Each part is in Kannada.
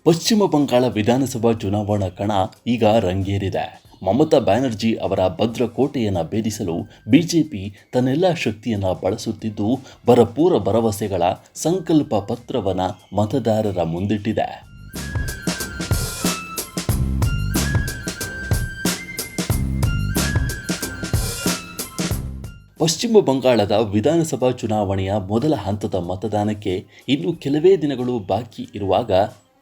ಪಶ್ಚಿಮ ಬಂಗಾಳ ವಿಧಾನಸಭಾ ಚುನಾವಣಾ ಕಣ ಈಗ ರಂಗೇರಿದೆ. ಮಮತಾ ಬ್ಯಾನರ್ಜಿ ಅವರ ಭದ್ರಕೋಟೆಯನ್ನು ಭೇದಿಸಲು ಬಿಜೆಪಿ ತನ್ನೆಲ್ಲ ಶಕ್ತಿಯನ್ನು ಬಳಸುತ್ತಿದ್ದು, ಭರಪೂರ ಭರವಸೆಗಳ ಸಂಕಲ್ಪ ಪತ್ರವನ್ನು ಮತದಾರರ ಮುಂದಿಟ್ಟಿದೆ. ಪಶ್ಚಿಮ ಬಂಗಾಳದ ವಿಧಾನಸಭಾ ಚುನಾವಣೆಯ ಮೊದಲ ಹಂತದ ಮತದಾನಕ್ಕೆ ಇನ್ನು ಕೆಲವೇ ದಿನಗಳು ಬಾಕಿ ಇರುವಾಗ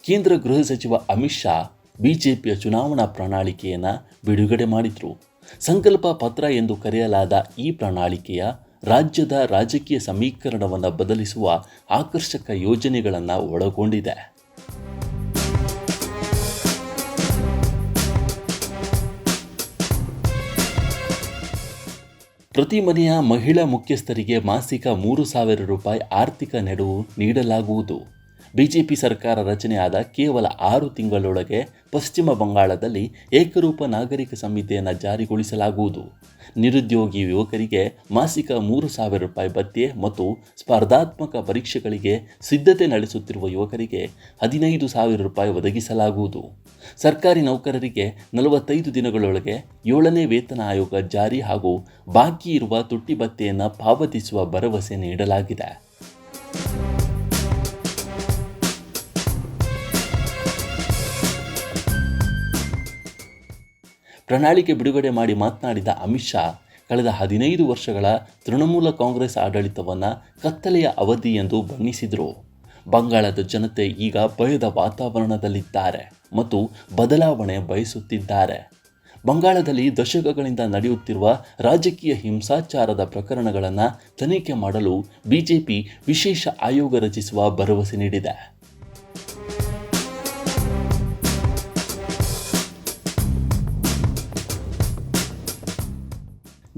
ಕೇಂದ್ರ ಗೃಹ ಸಚಿವ ಅಮಿತ್ ಶಾ ಬಿಜೆಪಿಯ ಚುನಾವಣಾ ಪ್ರಣಾಳಿಕೆಯನ್ನು ಬಿಡುಗಡೆ ಮಾಡಿದರು. ಸಂಕಲ್ಪ ಪತ್ರ ಎಂದು ಕರೆಯಲಾದ ಈ ಪ್ರಣಾಳಿಕೆಯ ರಾಜ್ಯದ ರಾಜಕೀಯ ಸಮೀಕರಣವನ್ನು ಬದಲಿಸುವ ಆಕರ್ಷಕ ಯೋಜನೆಗಳನ್ನು ಒಳಗೊಂಡಿದೆ. ಪ್ರತಿ ಮನೆಯ ಮಹಿಳಾ ಮುಖ್ಯಸ್ಥರಿಗೆ ಮಾಸಿಕ 3,000 ರೂಪಾಯಿ ಆರ್ಥಿಕ ನೆರವು ನೀಡಲಾಗುವುದು. ಬಿಜೆಪಿ ಸರ್ಕಾರ ರಚನೆಯಾದ ಕೇವಲ 6 ತಿಂಗಳೊಳಗೆ ಪಶ್ಚಿಮ ಬಂಗಾಳದಲ್ಲಿ ಏಕರೂಪ ನಾಗರಿಕ ಸಂಹಿತೆಯನ್ನು ಜಾರಿಗೊಳಿಸಲಾಗುವುದು. ನಿರುದ್ಯೋಗಿ ಯುವಕರಿಗೆ ಮಾಸಿಕ 3,000 ರೂಪಾಯಿ ಭತ್ಯೆ ಮತ್ತು ಸ್ಪರ್ಧಾತ್ಮಕ ಪರೀಕ್ಷೆಗಳಿಗೆ ಸಿದ್ಧತೆ ನಡೆಸುತ್ತಿರುವ ಯುವಕರಿಗೆ 15,000 ರೂಪಾಯಿ ಒದಗಿಸಲಾಗುವುದು. ಸರ್ಕಾರಿ ನೌಕರರಿಗೆ 45 ದಿನಗಳೊಳಗೆ 7ನೇ ವೇತನ ಆಯೋಗ ಜಾರಿ ಹಾಗೂ ಬಾಕಿ ಇರುವ ತುಟ್ಟಿ ಭತ್ಯೆಯನ್ನು ಪಾವತಿಸುವ ಭರವಸೆ ನೀಡಲಾಗಿದೆ. ಪ್ರಣಾಳಿಕೆ ಬಿಡುಗಡೆ ಮಾಡಿ ಮಾತನಾಡಿದ ಅಮಿತ್ ಶಾ, ಕಳೆದ 15 ವರ್ಷಗಳ ತೃಣಮೂಲ ಕಾಂಗ್ರೆಸ್ ಆಡಳಿತವನ್ನು ಕತ್ತಲೆಯ ಅವಧಿ ಎಂದು ಬಣ್ಣಿಸಿದರು. ಬಂಗಾಳದ ಜನತೆ ಈಗ ಭಯದ ವಾತಾವರಣದಲ್ಲಿದ್ದಾರೆ ಮತ್ತು ಬದಲಾವಣೆ ಬಯಸುತ್ತಿದ್ದಾರೆ. ಬಂಗಾಳದಲ್ಲಿ ದಶಕಗಳಿಂದ ನಡೆಯುತ್ತಿರುವ ರಾಜಕೀಯ ಹಿಂಸಾಚಾರದ ಪ್ರಕರಣಗಳನ್ನು ತನಿಖೆ ಮಾಡಲು ಬಿಜೆಪಿ ವಿಶೇಷ ಆಯೋಗ ರಚಿಸುವ ಭರವಸೆ ನೀಡಿದೆ.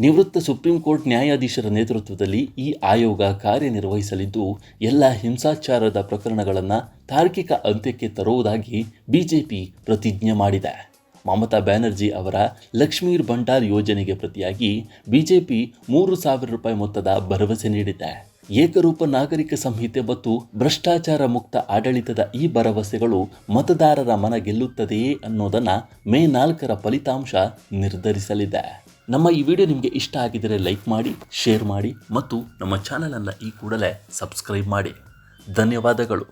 ನಿವೃತ್ತ ಸುಪ್ರೀಂ ಕೋರ್ಟ್ ನ್ಯಾಯಾಧೀಶರ ನೇತೃತ್ವದಲ್ಲಿ ಈ ಆಯೋಗ ಕಾರ್ಯನಿರ್ವಹಿಸಲಿದ್ದು, ಎಲ್ಲ ಹಿಂಸಾಚಾರದ ಪ್ರಕರಣಗಳನ್ನು ತಾರ್ಕಿಕ ಅಂತ್ಯಕ್ಕೆ ತರುವುದಾಗಿ ಬಿಜೆಪಿ ಪ್ರತಿಜ್ಞೆ ಮಾಡಿದೆ. ಮಮತಾ ಬ್ಯಾನರ್ಜಿ ಅವರ ಲಕ್ಷ್ಮೀರ್ ಭಂಡಾರ್ ಯೋಜನೆಗೆ ಪ್ರತಿಯಾಗಿ ಬಿಜೆಪಿ 3,000 ರೂಪಾಯಿ ಮೊತ್ತದ ಭರವಸೆ ನೀಡಿದೆ. ಏಕರೂಪ ನಾಗರಿಕ ಸಂಹಿತೆ ಮತ್ತು ಭ್ರಷ್ಟಾಚಾರ ಮುಕ್ತ ಆಡಳಿತದ ಈ ಭರವಸೆಗಳು ಮತದಾರರ ಮನ ಗೆಲ್ಲುತ್ತದೆಯೇ ಅನ್ನೋದನ್ನು ಮೇ 4ರ ಫಲಿತಾಂಶ ನಿರ್ಧರಿಸಲಿದೆ. ನಮ್ಮ ಈ ವಿಡಿಯೋ ನಿಮಗೆ ಇಷ್ಟ ಆಗಿದ್ದರೆ ಲೈಕ್ ಮಾಡಿ, ಶೇರ್ ಮಾಡಿ ಮತ್ತು ನಮ್ಮ ಚಾನಲನ್ನು ಈ ಕೂಡಲೇ ಸಬ್ಸ್ಕ್ರೈಬ್ ಮಾಡಿ. ಧನ್ಯವಾದಗಳು.